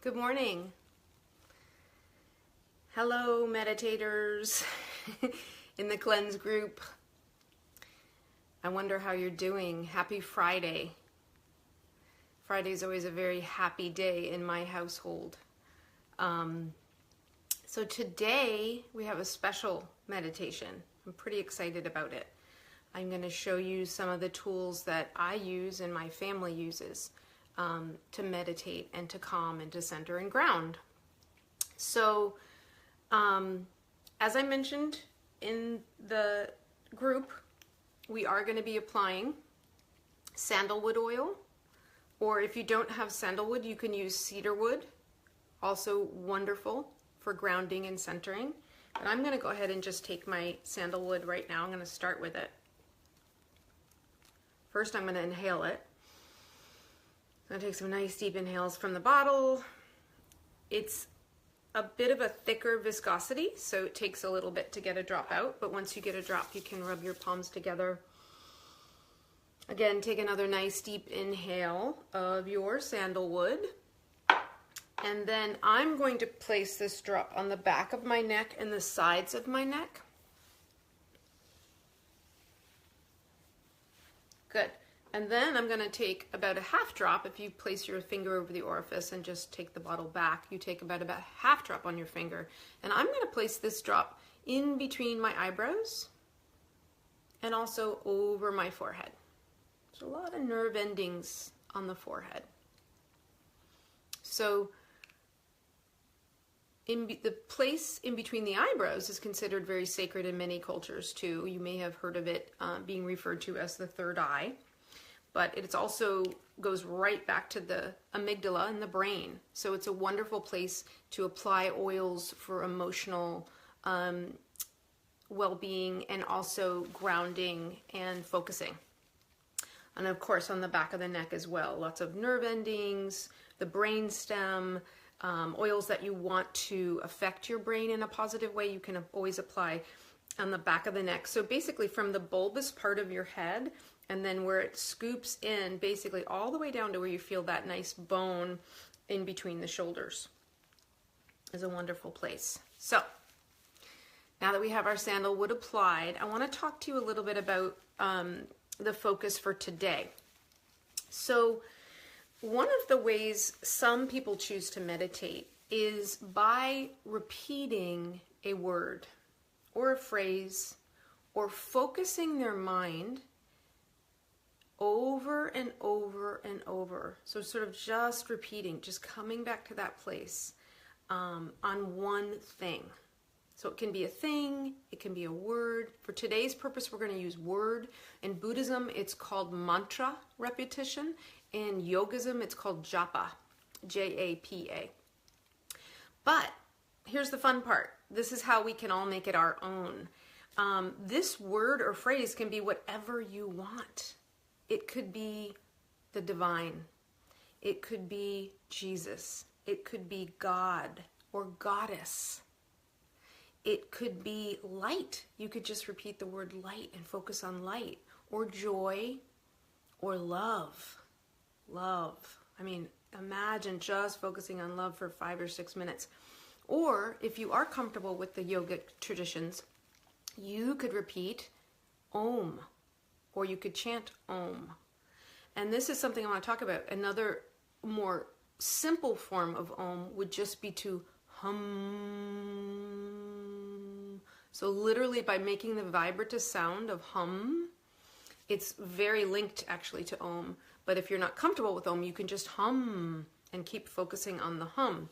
Good morning. Hello, meditators in the cleanse group. I wonder how you're doing. Happy Friday. Friday is always a very happy day in my household. So today we have a special meditation. I'm pretty excited about it. I'm going to show you some of the tools that I use and my family uses to meditate and to calm and to center and ground. So, as I mentioned in the group, we are going to be applying sandalwood oil, or if you don't have sandalwood, you can use cedar wood, also wonderful for grounding and centering. But I'm going to go ahead and just take my sandalwood right now. I'm going to start with it. First, I'm going to inhale it. I'm going to take some nice deep inhales from the bottle. It's a bit of a thicker viscosity, so it takes a little bit to get a drop out, but once you get a drop, you can rub your palms together. Again, take another nice deep inhale of your sandalwood. And then I'm going to place this drop on the back of my neck and the sides of my neck. Good. And then I'm going to take about a half drop. If you place your finger over the orifice and just take the bottle back, you take about half drop on your finger. And I'm going to place this drop in between my eyebrows and also over my forehead. There's a lot of nerve endings on the forehead. So the place in between the eyebrows is considered very sacred in many cultures too. You may have heard of it being referred to as the third eye. But it also goes right back to the amygdala and the brain. So it's a wonderful place to apply oils for emotional well-being and also grounding and focusing. And of course on the back of the neck as well. Lots of nerve endings, the brain stem, oils that you want to affect your brain in a positive way, you can always apply on the back of the neck. So basically from the bulbous part of your head, and then where it scoops in, basically all the way down to where you feel that nice bone in between the shoulders, is a wonderful place. So, now that we have our sandalwood applied, I want to talk to you a little bit about the focus for today. So, one of the ways some people choose to meditate is by repeating a word or a phrase or focusing their mind over and over and over. So sort of just repeating, just coming back to that place on one thing. So it can be a thing, it can be a word. For today's purpose, we're going to use word. In Buddhism, it's called mantra repetition. In Yogism, it's called japa, J-A-P-A. But here's the fun part. This is how we can all make it our own. This word or phrase can be whatever you want. It could be the divine. It could be Jesus. It could be God or goddess. It could be light. You could just repeat the word light and focus on light, or joy, or love. Love. I mean, imagine just focusing on love for 5 or 6 minutes. Or if you are comfortable with the yogic traditions, you could repeat Om. Or you could chant Om. And this is something I want to talk about. Another more simple form of Om would just be to hum. So literally by making the vibrato sound of hum, it's very linked actually to Om. But if you're not comfortable with Om, you can just hum and keep focusing on the hum.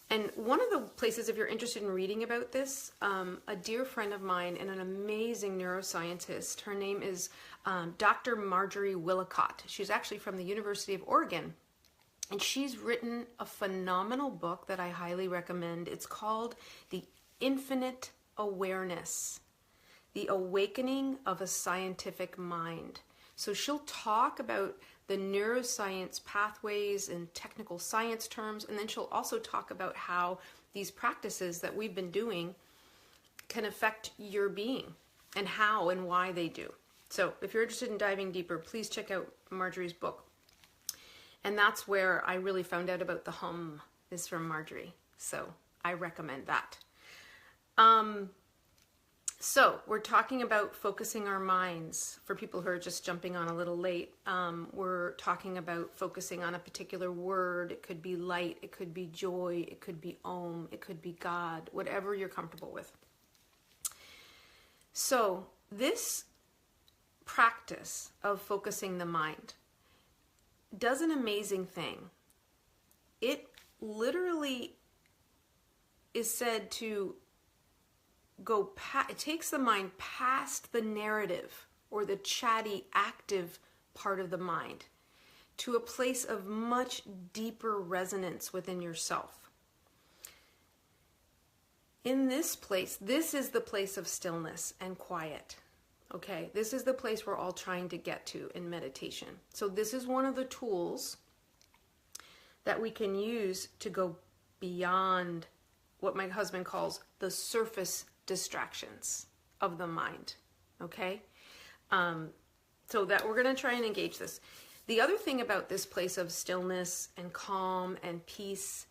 And one of the places, if you're interested in reading about this, a dear friend of mine and an amazing neuroscientist, her name is Dr. Marjorie Willicott. She's actually from the University of Oregon. And she's written a phenomenal book that I highly recommend. It's called The Infinite Awareness, The Awakening of a Scientific Mind. So she'll talk about the neuroscience pathways and technical science terms, and then she'll also talk about how these practices that we've been doing can affect your being and how and why they do. So if you're interested in diving deeper, please check out Marjorie's book. And that's where I really found out about the hum, is from Marjorie. So I recommend that. So we're talking about focusing our minds. For people who are just jumping on a little late, we're talking about focusing on a particular word. It could be light, it could be joy, it could be Om, it could be God, whatever you're comfortable with. So this practice of focusing the mind does an amazing thing. It literally is said to it takes the mind past the narrative or the chatty, active part of the mind to a place of much deeper resonance within yourself. In this place, this is the place of stillness and quiet. Okay, this is the place we're all trying to get to in meditation. So this is one of the tools that we can use to go beyond what my husband calls the surface distractions of the mind. Okay, so that we're going to try and engage this. The other thing about this place of stillness and calm and peace,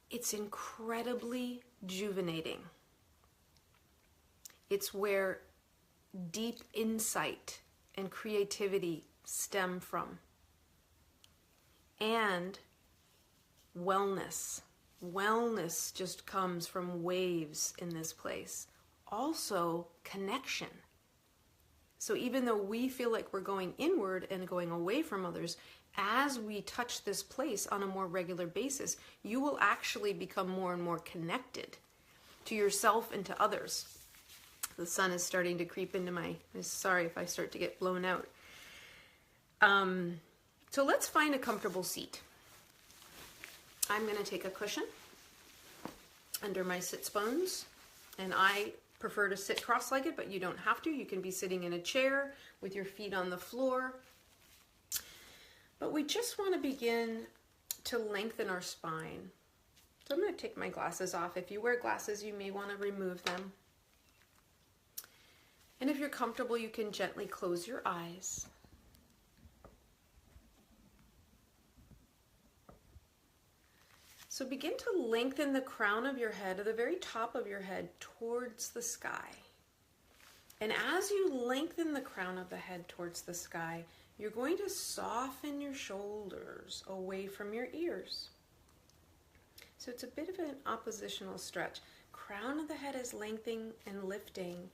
it's incredibly rejuvenating. It's where deep insight and creativity stem from. And wellness. Wellness just comes from waves in this place. Also, connection. So even though we feel like we're going inward and going away from others, as we touch this place on a more regular basis, you will actually become more and more connected to yourself and to others. The sun is starting to creep into sorry if I start to get blown out. So let's find a comfortable seat. I'm going to take a cushion under my sits bones, and I prefer to sit cross-legged, but you don't have to. You can be sitting in a chair with your feet on the floor. But we just want to begin to lengthen our spine. So I'm going to take my glasses off. If you wear glasses, you may want to remove them. And if you're comfortable, you can gently close your eyes. So begin to lengthen the crown of your head, or the very top of your head, towards the sky. And as you lengthen the crown of the head towards the sky, you're going to soften your shoulders away from your ears. So it's a bit of an oppositional stretch. Crown of the head is lengthening and lifting.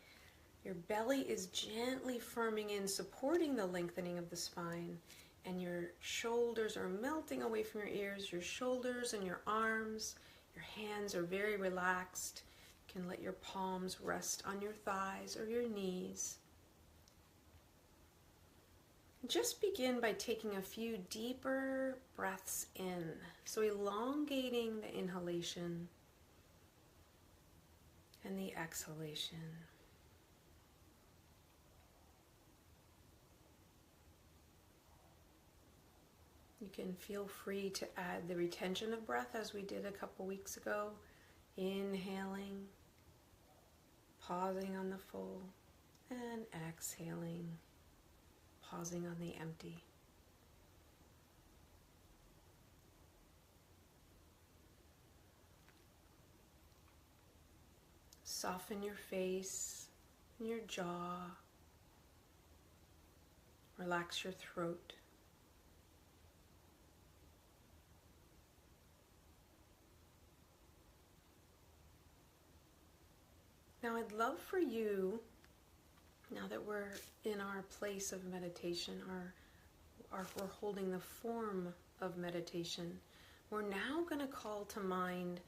Your belly is gently firming in, supporting the lengthening of the spine. And your shoulders are melting away from your ears. Your shoulders and your arms, your hands are very relaxed. You can let your palms rest on your thighs or your knees. Just begin by taking a few deeper breaths in. So elongating the inhalation and the exhalation. You can feel free to add the retention of breath as we did a couple weeks ago. Inhaling, pausing on the full, and exhaling, pausing on the empty. Soften your face and your jaw. Relax your throat. Now I'd love for you, now that we're in our place of meditation, we're holding the form of meditation, we're now going to call to mind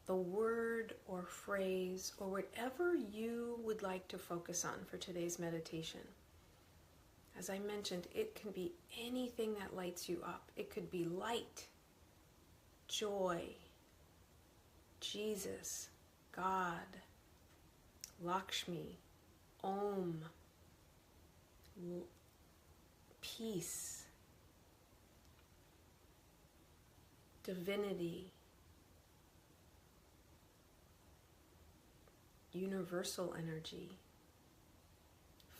the word or phrase or whatever you would like to focus on for today's meditation. As I mentioned, it can be anything that lights you up. It could be light, joy, Jesus, God, Lakshmi, Om, peace, divinity, universal energy.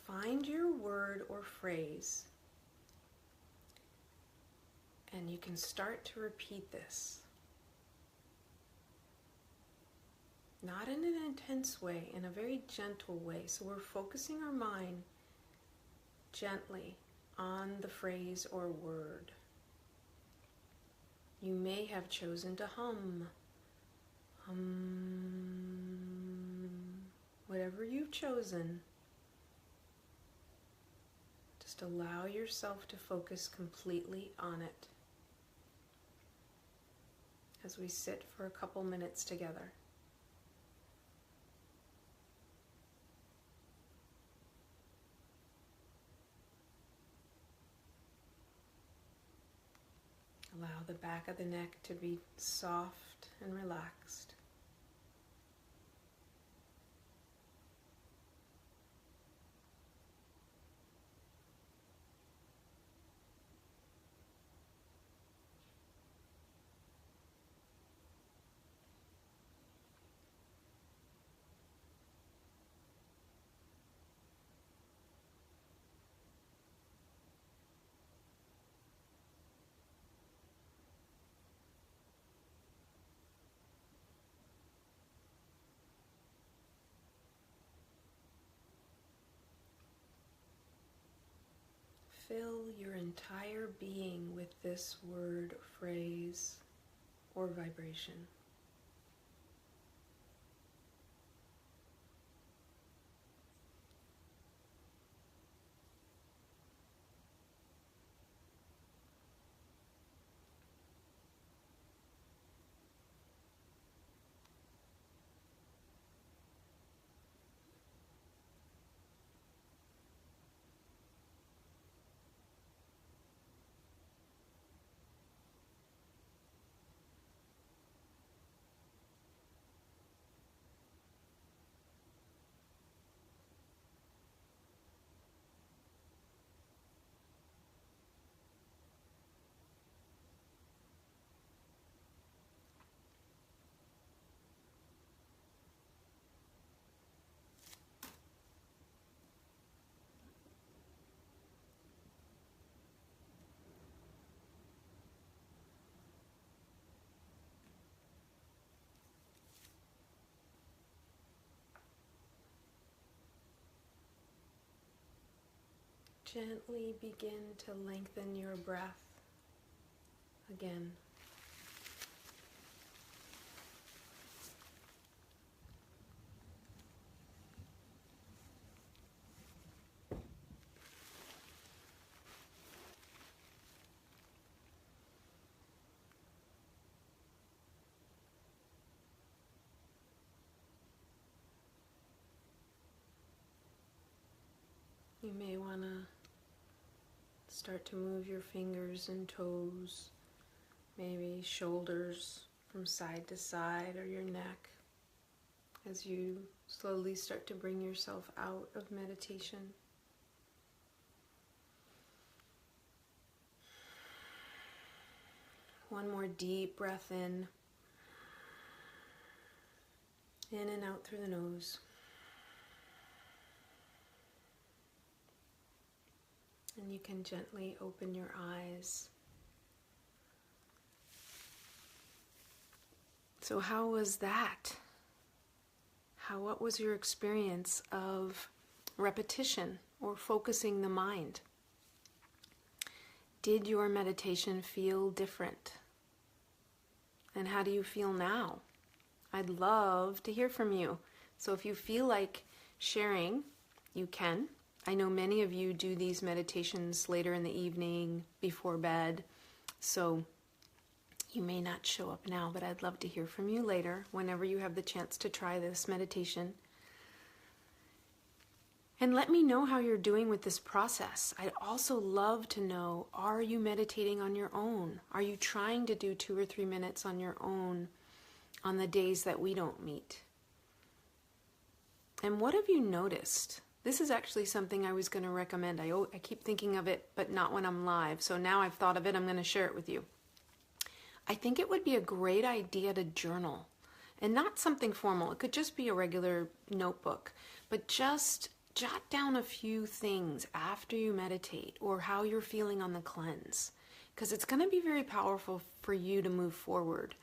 Find your word or phrase and And you can start to repeat this. Not in an intense way, in a very gentle way. So we're focusing our mind gently on the phrase or word. You may have chosen to hum. Whatever you've chosen, just allow yourself to focus completely on it as we sit for a couple minutes together. Allow the back of the neck to be soft and relaxed. Fill your entire being with this word, phrase, or vibration. Gently begin to lengthen your breath again. You may want to start to move your fingers and toes, maybe shoulders from side to side, or your neck, as you slowly start to bring yourself out of meditation. One more deep breath in and out through the nose. And you can gently open your eyes. So how was that? What was your experience of repetition or focusing the mind? Did your meditation feel different? And how do you feel now? I'd love to hear from you. So if you feel like sharing, you can. I know many of you do these meditations later in the evening, before bed, so you may not show up now, but I'd love to hear from you later, whenever you have the chance to try this meditation. And let me know how you're doing with this process. I'd also love to know, are you meditating on your own? Are you trying to do 2 or 3 minutes on your own on the days that we don't meet? And what have you noticed? This is actually something I was going to recommend. I keep thinking of it, but not when I'm live. So now I've thought of it, I'm going to share it with you. I think it would be a great idea to journal. And not something formal. It could just be a regular notebook. But just jot down a few things after you meditate, or how you're feeling on the cleanse. because it's going to be very powerful for you to move forward.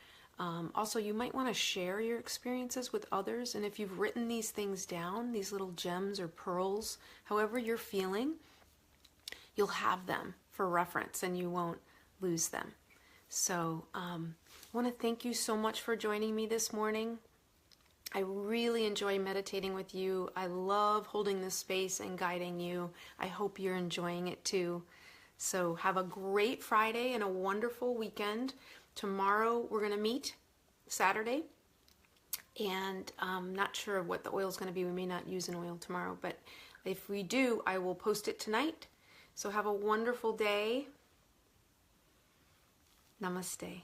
Also, you might want to share your experiences with others, and if you've written these things down, these little gems or pearls, however you're feeling, you'll have them for reference and you won't lose them. So I want to thank you so much for joining me this morning. I really enjoy meditating with you. I love holding this space and guiding you. I hope you're enjoying it too. So have a great Friday and a wonderful weekend. Tomorrow we're going to meet, Saturday, and I'm not sure what the oil is going to be. We may not use an oil tomorrow, but if we do, I will post it tonight. So have a wonderful day. Namaste.